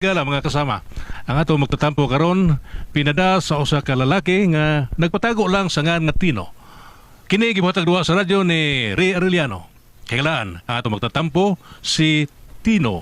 Gala mga kasama. Ang ato magtatampo karon pinada sa usa ka lalaki nga nagpatago lang sa ngan nga Tino. Kini gibuhatag duwa sa radyo ni Ray Arellano. Kailan ang ato magtatampo si Tino.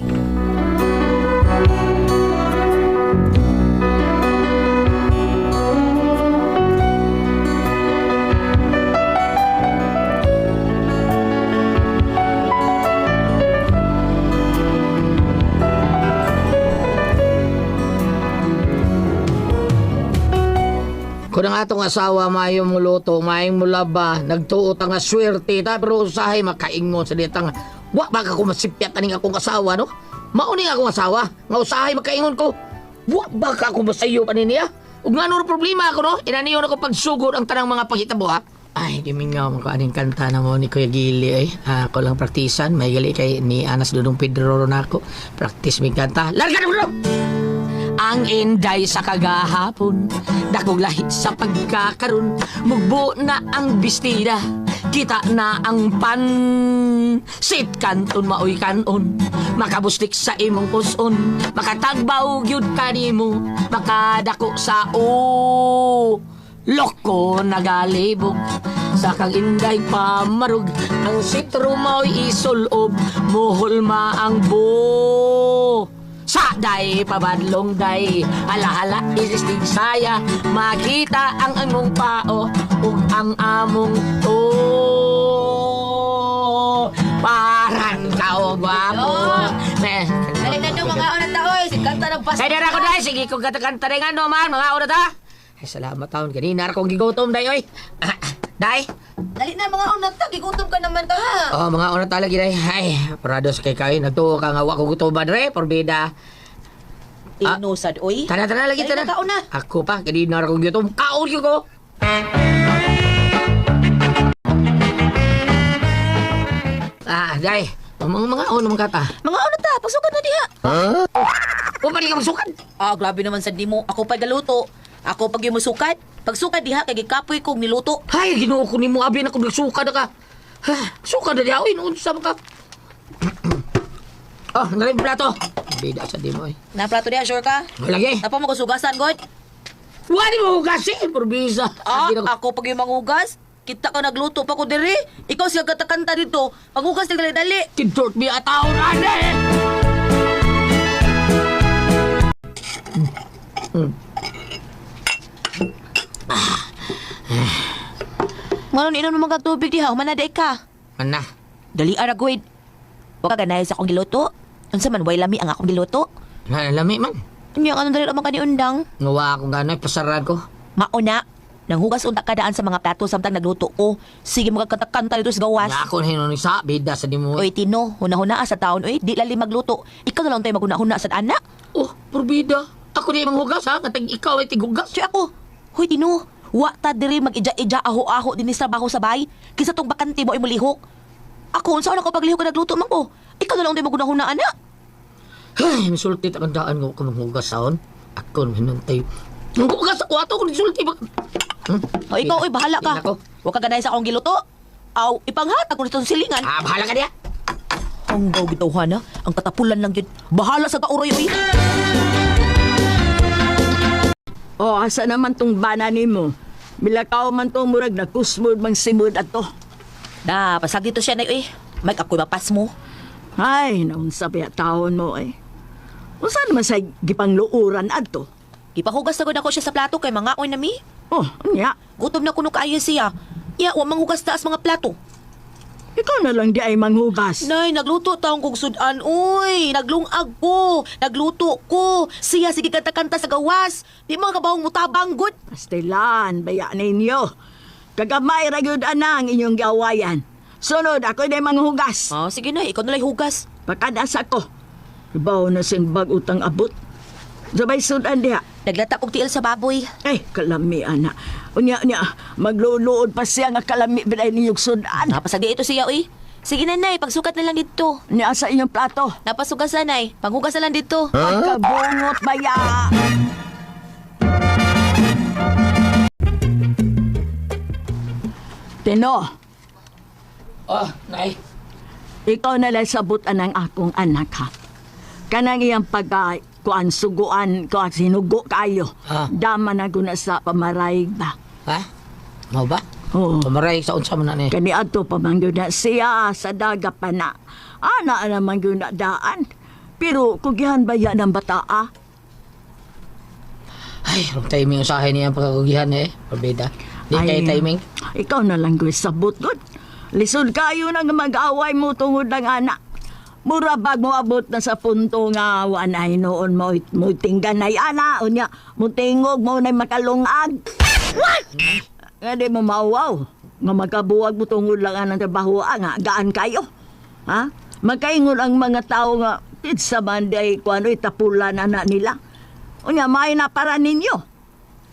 Kung ang atong asawa mayong muluto, mayong mulaba, nagtuot ang swerte, ta, pero usahay makaingon sa ditang, wa baka ko masipyat aning akong asawa, no? Mauning akong asawa, nga usahay makaingon ko, wa baka ako masayo pa niya? Ug nga nung problema ako, no? Inaniyon ako pagsugod ang tanang mga panghitabo, ha? Ay, gimingaw mo aning kanta na mo ni Kuya Gili, eh. Ako lang praktisan, may gali kay ni Anas Dudong Pedro na ako. Praktis may kanta. Larga na mo! Ang inday sa kagahapon, dakog lahi sa pagkakaroon, mugbo na ang bistida, kita na ang sit kanton maoy kanon, makabustik sa imong puson, makatagbaw gyud kanimo, makadako sa loko nagalibog. Sa kang inday pamarug, ang sitro maoy isulob, muhulma ang sa day pabadlong day, ala-ala isistig saya, makita ang among pao ug ang among parang kao gwapo. Dali na no, mga oras na, oy. Kanta ng pas. Ay, dara ko day, sige kong kanta-kanta rin ano man, mga oras ha. Ay, salamat taon, kanina akong gigutom day, oy. Day? Dali na, mga oras na, gigutom ka naman ka, ha? Oh, mga oras talaga day. Ay, parados kay kayo, nagtuo ka nga wako gutoban re, porbida. Inusad, oy. Tara, lagi, Dali tara. na, kauna. Ako pa, kanina akong gutom. Kaon ko. Day, mga ono mga kata. Mga oras na, pasukan na diha. O, bali ka magsukan. Grabe naman sa di mo. Ako pa galuto. Ako pag yung musukat. Pagsukat diha, kay gikapoy kong niluto. Hay, ginuo ko ni mo, abi na kung nagsuka na ka. Suka na diya, noon sa ka. Oh, narin plato. Bida sa di mo eh. Na plato diha, sure ka? Lagi. Napa mo kusugasan, God? Wali mo hugasin, porbisa. Ako pag yung manghugas. Kita ka nagluto pa ko diri. Ikaw siya katakanta dito. Paghugas ng dali-dali. Kintort mi ataw na eh. Manon inom naman ka tubig diha. Manaday ka. Mana? Dali aragwid. Wag ka ganay sa akong giluto. Unsa man way lami ang akong giluto. Lami man. Unya ka dali naman ka ni undang. Ngawa akong gano'y pasaran ko. Mauna. Nanghugas unta kadaan sa mga plato samtang nagluto ko. Sige mo kagkatakanta dito sa gawas. Nga ako na hinunong sa bida sa di mo. Oy Tino, huna-huna sa taon oy, di lali magluto. Ikaw na lang tayo maghuna-huna sa anak. Oh, porbida. Ako na yung hugas ha. Katag ikaw ay tigugas. Siya ako. Hoy Tino, wa ta diri mag-ija-ija aho-aho din sa trabaho sa bay. Kisa tong bakante mo ay mulihok. Ako unsa na ko paglihok ka nagluto man ko. Ikaw na lang tayo maghuna-huna anak. Ay, misulti ang daan ko kung hugas saon. Ako na hinantay. Ang hugas ako ato kung misulti ba? O ikaw oy, bahala ka. Ako. Wa ka ganay sa akong giluto. Aw, ipanghat ako nito sa silingan. Bahala ka niya. Ang gaw gitawhan ha. Ang katapulan lang yun. Bahala sa kauroy oy. Asa naman tong banani mo? Milakaw man tong murag na kusmod mang simod ato. Da, pasag dito siya na oy. May ako'y mapas mo. Ay, naunsa pa taon mo eh. Unsa naman sa gipangluuran adto? Ipahugas na gud ako siya sa plato kay mga oy nami. Oh, anya, Gutom na kuno kaayo siya. Ya, wa manghugas taas mga plato. ikaw na lang di ay manghugas. Nay, nagluto taong kong sudan. Uy, naglungag ko. Nagluto ko. Siya sige kanta-kanta sa gawas. Di mga kabahong mutabang good. Pastilan, baya ninyo. Kagamay ra gyud ana ang inyong gawayan. Sunod, ako na manghugas. Sige na, ikaw nalang hugas. Pakadas ako. Ibaw na sin bag utang abot. Sabay sudan diha. Naglatak og tiil sa baboy. Eh, kalami, ana. Unya, magluluod pa siya nga kalami bilay ninyong sudan. Napasag di ito siya, uy. Sige na, nay, pagsukat na lang dito. Unya, sa inyong plato. Napasugas na, nay. Panghugas na lang dito. Pagkabungot baya. Tino, Oh, nay. ikaw na lang sabutan ng akong anak ha. Kanang iyang kuan suguan, kuan sinugo kayo. Ah. Dama na guna sa pamarayig ba? Ha? Mao ba? Oo. Pamaray sa unsa man na ni. Kani ato pa man gyud na siya sa daga pa na. Ana naman gyud na daan. Pero kugihan ba yan ng bataa? Ay, rong timing usahay niya ang pagkakugihan Pabida. Di kay timing. Ikaw na lang gyud sabot gud. Lisod kayo nang mag-away mo tungod ng anak. Mura bag mo abot na sa punto nga wanay noon mo tingganay ana unya mo tingog mo na makalungag. Nga di mo mauwaw nga magkabuwag mo tungod lang ang trabaho nga gaan kayo. Ha? Magkaingon ang mga tao nga pizza banday kung ano itapulan na nila. Unya may na para ninyo.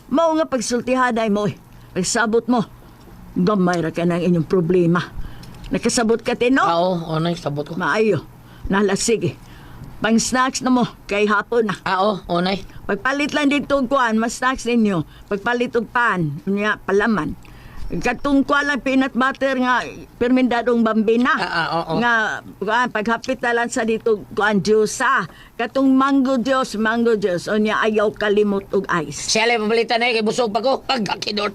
Mao nga pagsultihaday mo pagsabot mo. Gamay ra ka ng inyong problema. Nakasabot ka tino? Oo, onay sabot ko. Maayo. Nala, sige. Pang snacks na mo, kay hapon na. Oo, onay. Pagpalit lang dito kuan, mas snacks ninyo. Pagpalit og pan, niya palaman. Katong kuan lang peanut butter nga permendadong bambina. Oo. Nga kuan paghapit na lang sa dito kuan juice. Katong mango juice. O niya ayaw kalimot og ice. Siya lang pabalitan kay busog pa ko. Pagkakidot.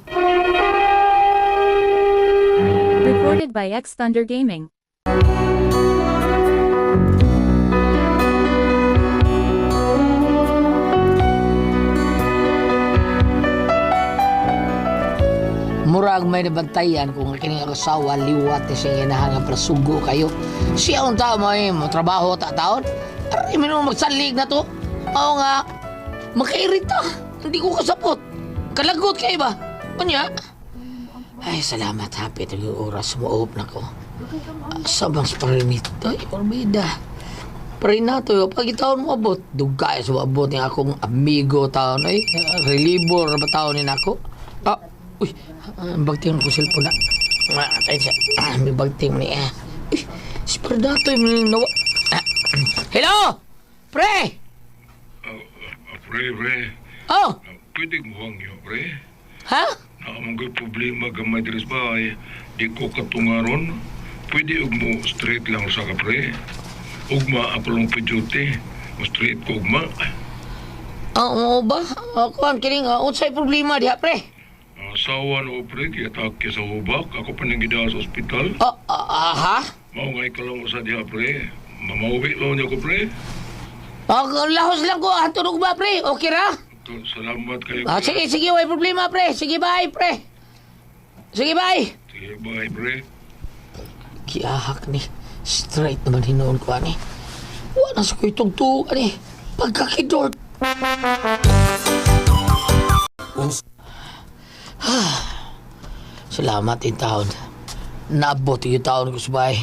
Recorded by X Thunder Gaming. Murag may nabantayan kung kining asawa liwat ni siya inahangang prasugo kayo. Siya ang tao mo trabaho ta taon. Aray mo magsalig na to. Oo nga. Makairita. Hindi ko kasapot. Kalagot kayo ba? Kanya? Ay, salamat hapit ang oras mo na ko. Sabang sa parinito. Ay, orbida. Parinato, pag itaon mo abot. Dugay sa abot ni akong amigo taon. Ay, relibor na ba taon ni ako? Uy, bagting ko cellphone na. Tayo siya. May bagting mo ni si Pardato yung nawa. Hello! Pre! Pre. Oh! Pwede mo hangyo, pre. Ha? Naamang problema gamay diri sa bahay. Di ko katungaron. Pwede mo straight lang sa ka, pre. Ugma ako lang piduti. Mo straight ko ugma. Oo ba? Ako ang kiling. Unsay problema diha, pre? Asawa no, pre. Kaya take sa hubak. Ako pa nang gida sa ospital. Ha? Mao nga ikaw lang sa diha, pre. Mamauwi lang niya ko, pre. Lahos lang ko. Tunog ba, pre? Okay ra? Salamat kayo. Sige, way problema, pre. Sige, bye, pre. Sige, bye. Sige, bye, pre. Kiahak ni. Straight naman hinoon ko, ani. Wala sa ko'y tugtug, ani. Pagkakidort. Salamat in taon. Nabot yung taon ko sa bahay.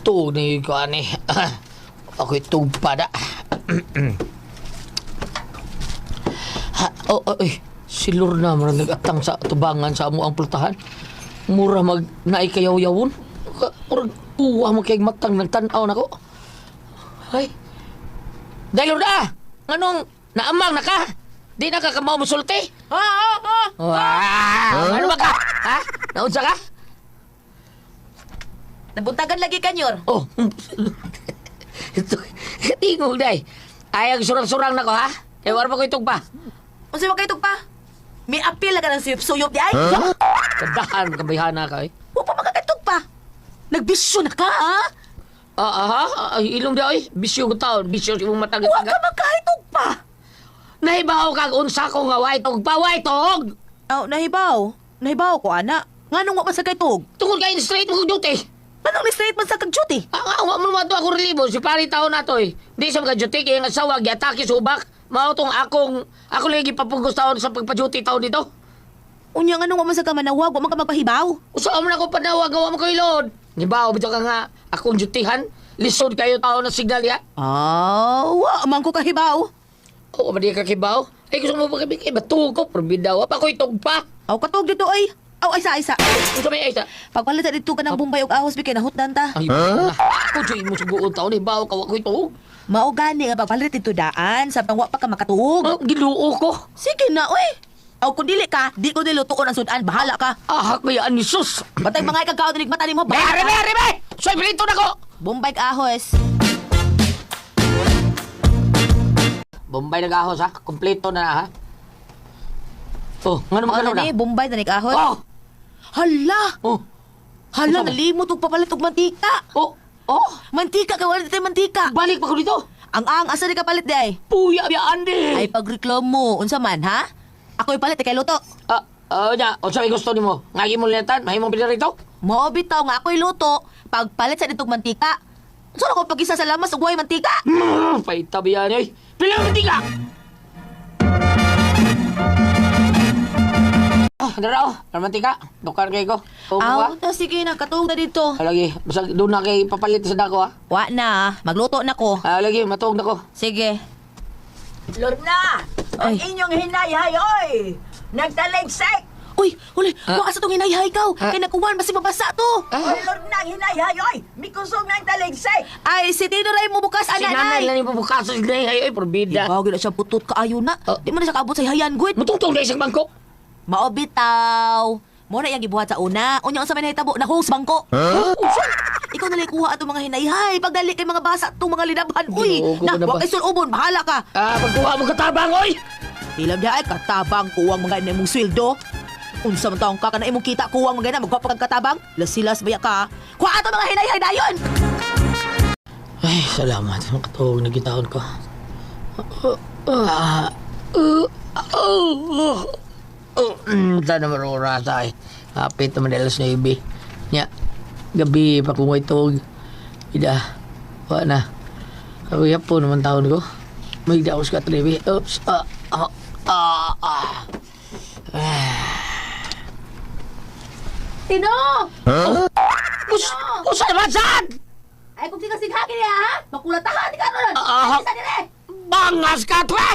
Tuog na yung ko, ani. Ako'y tugpada. Si Lorna marang nag-atang sa tubangan sa amo ang plutahan. Mura mag naikayaw-yawon. Murag uwa mo kay matang nagtanaw nako. Ay. Dahil Lorna, anong naamang na ka? Di na ka kamaw musulti? Wow! Ano ba ka? Ha? Naunsa ka? Nabuntagan lagi kanyor. Oh. Ito, tingog day. Ay, ang surang-surang na ko, ha? Eh, wala pa ko itong pa. Unsa man kaytog pa? May apil ka ng suyop di ay. Kandahan, kabayhana ka, eh. Wa pa makakatog pa. Nagbisyo na ka, ha? Ilong di, ay. Bisyo ko taon. Bisyo si mong Wa ka matagit-agad. makahitog pa. Nahibaw kag unsa ko nga waitog pa, waitog! Nahibaw ko, ana. Nganong wa man sa kaytog? Tungkol kayo straight mo kong duty. Manong ni straight man sa kag-duty. Wa mo naman ito ako relibo. Si pari taon na to, eh. Di sa mga duty, kaya nga sawa, giatake sa ubak. Mautong ako lagi papugos taon sa pagpa-duty taon dito. Unya nga nung wa man sa kamanawag, wa man ka magpahibaw. Usa mo na ko panawag, gawa mo ko ilod. Hibaw, bito ka nga, akong dutihan. Lisod kayo taon na signal, ya. Wa man ko kahibaw. Oo, ba di ka kibaw? Ay, gusto mo ba kami kay batug ko? Perbidaw, pa ko itog pa. Aw katog dito ay. Aw isa. Gusto may isa. Pagpalit dito ka ng Bombay ug ahos bikay nahutdan ta. Ay, ako dyan mo suguon taon, hibaw, kawa ko itog. Mao gani nga pagpalit dito daan sa pangwa pa ka makatuog. Giluo ko. Sige na oy. Aw kung dili ka, di ko nilutuon ang sudan, bahala ka. Ahak ba yan ni sus? Batay mga ikagaw dinig mata nimo. Rebe! Soy, pilito na ko! Bombay ug ahos. Bombay nag-ahos ha. Kompleto na ha. Oh, ngano Ano magkano na? ni, Bombay na ahon. Oh! Hala! Oh! Hala, Ano ba? nalimot og papalit og mantika. Oh! Oh! Mantika ka, wala tayo mantika. Balik pa ko dito! Ang asa ni kapalit di ay. Puya, biyaan di! Ay pagreklamo, unsa man ha? Ako'y palit kay luto. Nya, o sa'yo gusto ni mo? Ngagi mo linetan, mahimong pila rito? Mo bitaw nga ako'y luto, pagpalit sa ditong mantika. Unsa na ko pag-isa sa lamas ug way mantika? Paita biyaan yoy! Pila mo tika! Oh, dara oh, mantika. Dukar kay ko. O Aw, ba? sige na, katong na dito. Lagi, basta doon na kay papalit sa dako ha. Wa na, magluto na ko. Lagi, matuog na ko. Sige. Lorna! Ang Ay. inyong hinayhay, oy! Nagtaligsik! Uy, huli, wa asa tong hinayhay kaw. Kay nakuwan basi mabasa to. Oy, Lorna, hinayhay, oy! Mikusog ng taligsik! Ay, si Tino Ray mo bukas Si ana nanay nay. lang yung pupukaso si Nay. Ay, porbida. Bago na siya putot kaayo na. Di man na siya kaabot sa hayan gud. Matutong na isang bangko. Mao bitaw. Mo na yang gibuhat sa una. Unya unsa man hitabo na hose bangko. Ikaw na lang kuha ato mga hinayhay. Pagdali kay mga basa tong mga linabhan. Uy, Ginoo ko na na ba? wa kay sulubon, bahala ka. Pagkuha mo katabang, oy! Ilam di ay katabang kuwang mga imong sweldo. Unsa man taong ka kana imong kita kuwang mga na magpapagad katabang? Lasilas baya ka. Kuha ato mga hinayhay dayon. Ay, salamat. Makatuhog na gitaon ko. Sana marurasa ay. Hapit naman alas 9. Nya, gabi pa kung itog. Ida, wala na. Ako yapo naman taon ko. May daos ka trebi. Oops, Tino! Usa naman saan? Ay kung sigasighakin niya ha? Makulatahan di ka ron. Ah, Isa dire. Bangas ka, twe!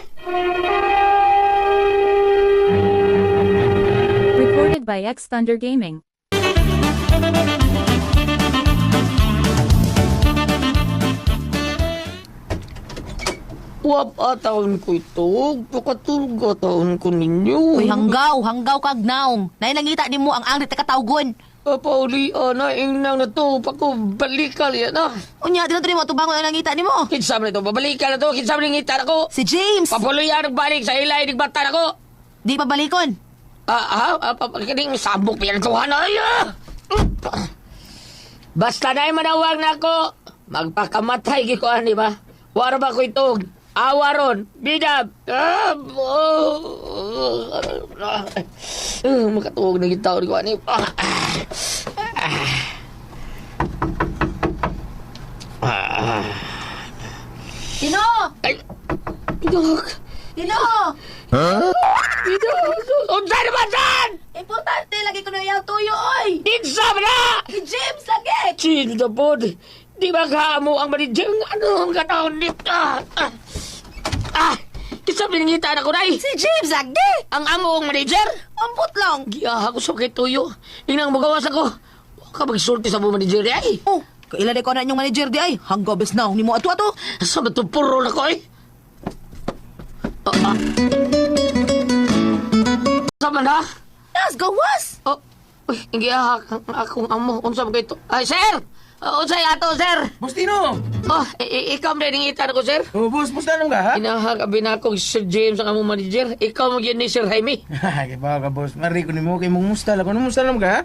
Recorded by X Thunder Gaming. Wap taon ko ito. Pakatulog taon ko ninyo. Uy, hanggaw kag naong. Nailangita ni mo ang angrit na katawgon. Pauli, na inang na to. Paku, balikal yan na. Unya, di na to ni mo, tubangon ang langita ni mo. Kinsam na to, babalikan na to. Kinsam na ngita na ko. Si James! Papuloy yan, nagbalik sa ilay, nagbata na ko. Di pa balikon. Kining sabok pa yan tuhan na. Basta na manawag na ako. Magpakamatay gikuan, di ba? Wara ba ko itog? Awaron, bidab. Makatuog na gitaw ko ani. Tino! Ay, bidog. Tino! Bidog. Unsa naman saan? Importante lagi ko na yung tuyo, oy! Insam na! Si James lagi! Chill na po. Di ba mo ang manager? Ano ang kataon dito? Kisam nangita na ko na Si James lagi! Ang amo ang manager? Ambot lang! Giyaha ko sa kay Tuyo. Inang magawas ako. Huwag ka magsulti sa mo manager ay. Oh, kailan ko na inyong manager di ay. Hanggaw bes na, ni mo ato-ato. Sa matupuro na ko eh. Sa man ha? Yes, gawas! Uy, giyaha akong amo. Unsa mo kay to? Ay, sir! Unsay ato, sir? Bustino! Ikaw na nangita na ko, sir? Oh, boss, musta naman ka, ha? Inahagabi na ako si Sir James ang among manager. Ikaw mo yun ni Sir Jaime. Kaya ba ka, boss? Mariko ni mo, kay mong musta lang. Ano musta naman ka, ha?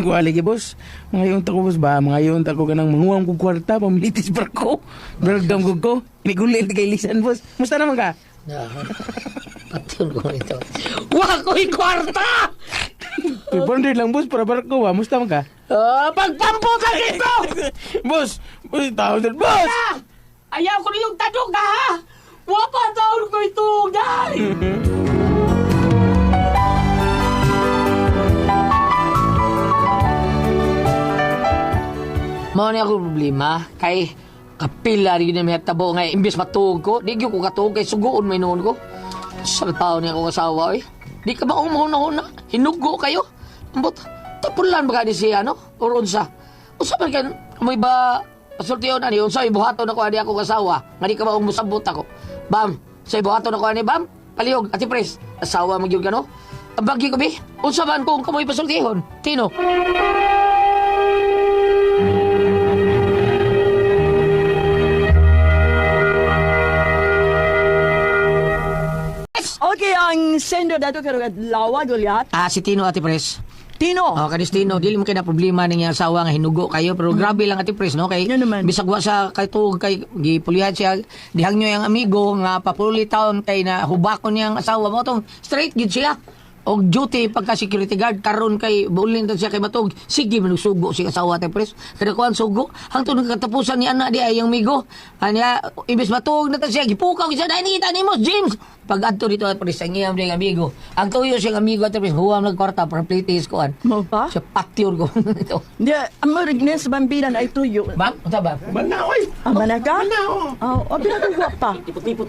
Kuwali ki, boss. Mga yun tako, boss ba? Mga yun tako ka ng manguwang kong kwarta, pamilitis barko. Beragdam ko. Inigulit kay Lisan, boss. Musta naman ka? Patun ko ito. Wag ko'y kwarta! 500 lang, boss, para barko, ha? Musta naman ka? Pagpampo ka dito! Boss! Boss, tao dyan, boss! Ayaw ko na yung tanong ka, ha? Wapa taon ko ito, dahil! Mao ni ako problema kay kapila rin na may tabo nga imbis matuog ko, di ko katuog kay suguon may noon ko. Sa tao niya akong asawa eh. Di ka ba umahuna-huna? Hinugo kayo? Ambot, tapulan ba ka ni siya, no? O unsa? Unsa man ka, may ba pasultiyon ani? Unsa, ibuhaton ako ani akong asawa. Nga di ka ba umusabot ako? Bam, sa ibuhaton ako ani, bam? Palihog, ati pres, asawa magyud ka, no? Ang bagi ko, bi? Unsa man kung kamoy pasultihon? Tino? kay ang sender dato karong adlaw Gulyat. Si Tino, Ate Pres. Tino. Kadis Tino, dili mo kaya na problema niyang asawa nga hinugo kayo, pero grabe lang, Ate Pres, no? Kay, Yan naman. bisag wa sa kaytug kay gipulihan siya, dihang nyo yung amigo nga papuli taon kay na hubakon niyang asawa mo tong straight gid siya. Og duty pagka security guard karon kay bulin ta siya kay matug sige manugsugo si asawa Ate Pres kada kuan sugo hangtod katapusan ni ana di ay yung migo anya ibis matug na ta siya gipukaw siya dai nakita nimo James pag adto dito Ate Pres ang iyang ding amigo ang tuyo siyang amigo Ate Pres huwam nagkwarta para plitis kuan Mo pa? siya patyor ko ito Di, ang rignes bambinan ay tuyo. ma'am unta ba Manaoy. Mana ka? Oh, pinagkuha pa.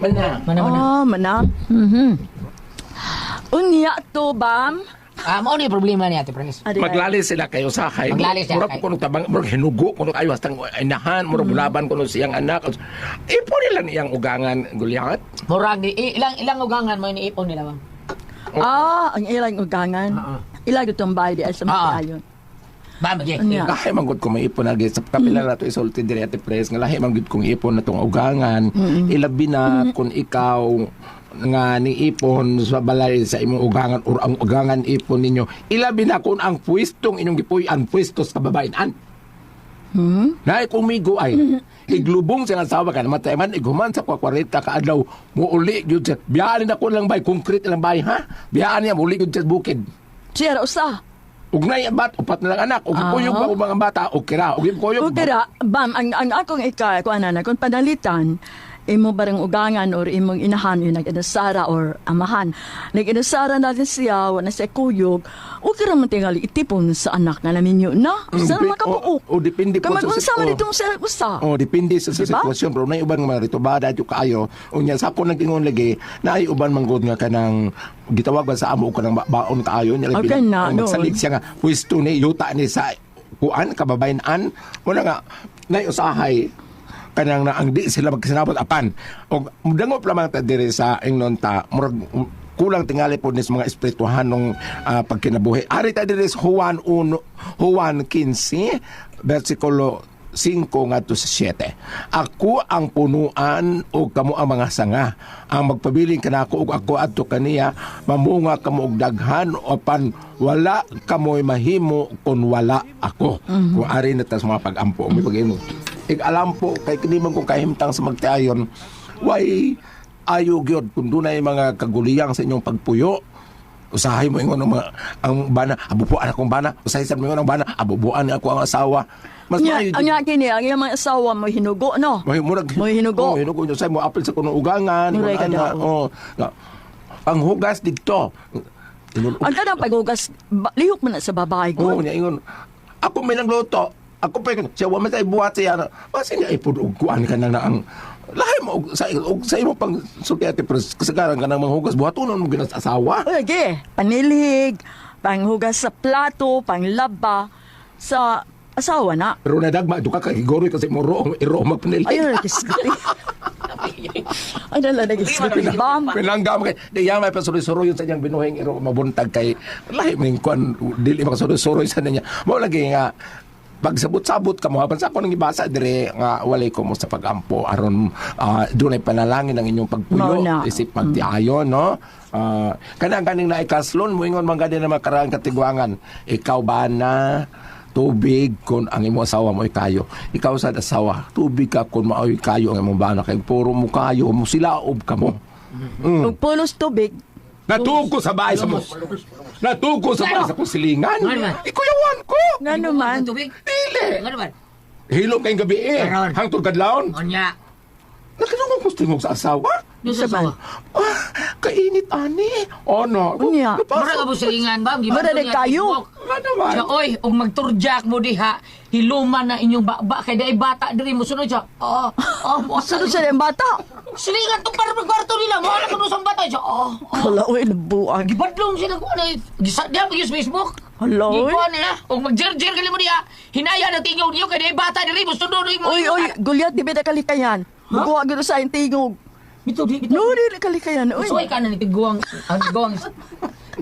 mana Mana. Unya to, bam. mao ni problema ni Ate Pres Adi, Maglalis sila kayo sa kay. Maglalis siya Murag kay. po kuno tabang murag hinugo kuno kayo hastang inahan murag bulaban kuno siyang anak. Ipo nila niyang ugangan Gulyat. murag ilang ugangan mo iniipon nila ma'am ang ilang ugangan. Ilang itong bahay di ay sa makayon. ma'am Unya. Lahi man gud ko maipon na sa kapila na to isulti diri Ate Pres nga lahi man gud kong ipon na tong ugangan. Ilabi na kung ikaw nga niipon sa balay sa imong ugangan or ang ugangan ipon ninyo ilabi na kung ang pwestong inyong gipuy-an pwesto sa kababayan-an. Na kumigo ay iglubong sa asawa ka namatay man iguman sa 40 ka adlaw muuli gyud sa biyaan na ko lang bay concrete lang bay ha biyaan niya muuli gyud sa bukid Siya usa. ug nay bat upat na lang anak ug kuyog pa mga bata ug kira ug kuyog Kira, bam, ang akong ika, kung ano na, kung panalitan, imo barang ugangan or imong inahan yung nag-inasara or amahan. Nag-inasara natin siya, wala siya kuyog, huwag ka naman tingali itipon sa anak na namin yun, na? Sa naman ka po, o depende po Kamag-unsa man oh. itong sa usa. Oh, depende sa Diba? sitwasyon pero nay uban mga rito ba dadyo kaayo unya sa ako nag-ingon lagi na ay uban manggod nga kanang gitawag ba sa amo ko nang baon kaayo nya Okay na, magsalig noon. siya nga pwesto ni yuta ni sa kuan kababayan-an mo na nga nay usahay kanang na ang di sila magkasinabot apan og mudangop lamang ta diri sa ingnonta murag kulang tingali po nis mga espirituhanong pagkinabuhi. Ari ta diri sa Juan 15 versikulo 5 ngadto sa 7. Ako ang punuan o kamo ang mga sanga. Ang magpabiling kanako ug ako adto kaniya mamunga kamo og daghan opan wala kamoy mahimo kun wala ako. Kung ari na ta sa mga pag-ampo may pag-ino. Alam po kay kini man kung kahimtang sa magtiayon why ayo gyud kun dunay mga kaguliyang sa inyong pagpuyo usahay mo ingon ang bana abubuan akong bana usahay sa mo ingon ang bana abubuan ni ako ang asawa mas maayo Ang kini, ang iyang mga asawa mo hinugo, no? may murag Mo hinugo. hinugo usahay mo apil sa kuno ugangan Muray ka wala na, daw. ang hugas dito Ang kanang paghugas, lihok mo na sa babae ko. niya ingon ako may nagluto ako pa siya wa man tay buhat siya basta niya ipud og kuan ka na ang lahi mo og sa imo pang sulti pero kasagaran ka nang manghugas buhatonon mo ginas asawa. Okay, panilig, panghugas sa plato, panglaba, sa asawa na. Pero nadagma duka ka higoroy kasi mo iro magpanilig. Ayun, nagisguti. Ang dala nagisguti na bam. Pinanggam kay di may pasuri-suro yun sa iyang binuhing iro mabuntag kay lahi mo yung kuan dili makasuri-suro sa niya. Mo lagi nga pagsabot-sabot ka mo haban sa ako nang ibasa dire nga walay ko mo sa pagampo aron dunay panalangin ang inyong pagpuyo Mao na. isip magtiayon no kanang kaning na ikaslon mo ingon man gani na makarang katiguangan ikaw ba na tubig kun ang imong asawa mo kayo ikaw sa asawa tubig ka kun maayo kayo ang imong bana kay puro mo kayo mo silaob ka mo Ug pulos tubig. natuko sa bahay sa mo natuko sa bahay sa kusilingan ikuyawan ko Nga naman. tubig dili ano man hilom kayong gabi Karon. hangtod kadlawon onya nakanong gusto mo sa asawa Sa ba? kainit ani no Unya. Mura ka busilingan ba? Mura na kayo. Nga naman. Siya, oy, og magturjak mo diha, hiluman na inyong baba, kay dai bata diri mo sunod siya. Sunod sa yung bata. Silingan tong para kwarto nila, mo na kuno sa bata siya. Hala, uy, nabuang. Gibadlong sila ko na, gisadya mo sa Facebook. Hala, uy. Gikuan niya, og magjerjer kali mo diha, hinaya na tingaw niyo, kay dai bata diri mo sunod mo. Uy, gulyat, di ba na kalikayan? Magawa gano'n sa yung tingog. Bito, No, di na kalikayan. Uy, Kasuway ka na ni tiguang, ang tiguang.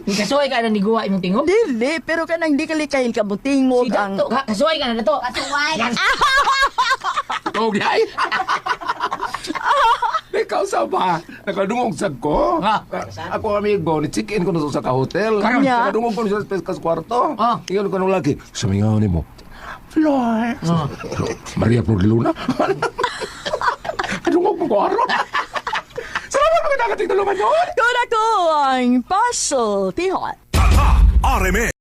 Kasuway ka na ni guwa imong tingog. dili, pero kanang di kalikayan ka mo tingog Si ang... Dato, kasuway ka na dato. Kasuway. Okay. Ikaw sa ba? Nakadungog sa ko. Ah. Ako amigo, ni-check-in ko na sa ka-hotel. Kanya? Nakadungog ko na sa kwarto. Ah. Ikaw ko nung lagi. Samingaw ni mo. Flor. Maria Flor de Luna. Kadungog mo ko aron. Salamat mga nakating tulungan yun. Kung ako ang puzzle, tihot. RMN